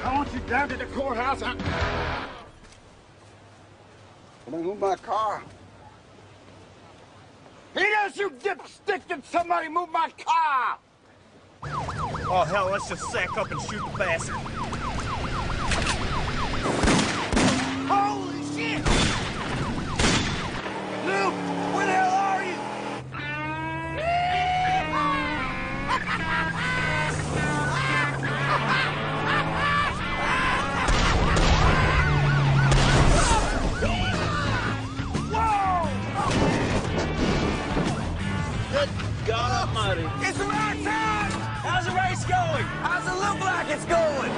I want you down to the courthouse. Well, then move my car. He does, you dipstick! Did somebody move my car? Oh, hell, let's just sack up and shoot the bastard. Holy shit! Luke, where the hell are you? Good God Almighty. It's about time! How's the race going? How's it look like it's going?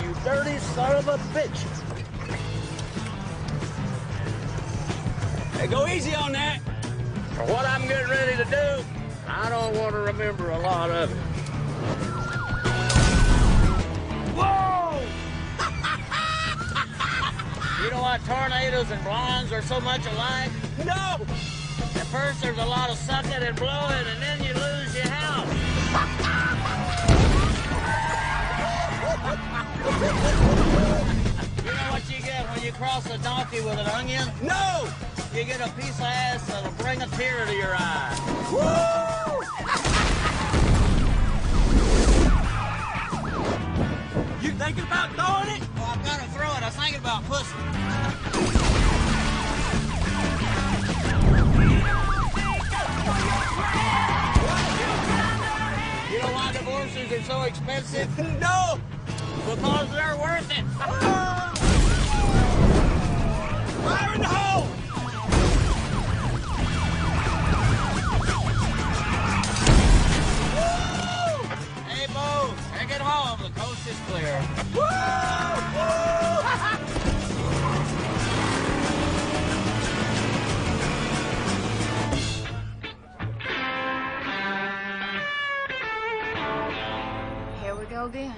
You dirty son of a bitch. Hey, go easy on that. For what I'm getting ready to do, I don't want to remember a lot of it. Whoa! You know why tornadoes and blondes are so much alike? No! At first there's a lot of sucking and blowing, and then you lose your house. You know what you get when you cross a donkey with an onion? No! You get a piece of ass that'll bring a tear to your eye. Woo! You thinking about throwing it? Well, I'm gonna throw it. I was thinking about pussy. You know why divorces are so expensive? No! Because they're worth it. Fire in the hole! Hey, Bo, take it home. The coast is clear. Here we go again.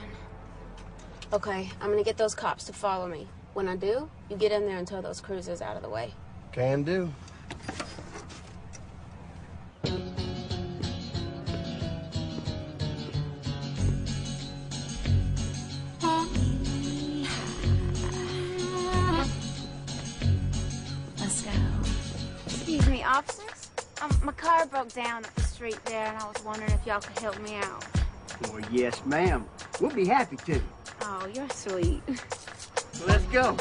Okay, I'm gonna get those cops to follow me. When I do, you get in there and tow those cruisers out of the way. Can do. Let's go. Excuse me, officers? My car broke down up the street there, and I was wondering if y'all could help me out. Well, yes, ma'am. We'll be happy to. Oh, you're sweet. Let's go.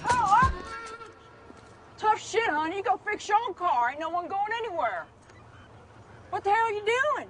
Oh, tough shit, honey. You go fix your own car. Ain't no one going anywhere. What the hell are you doing?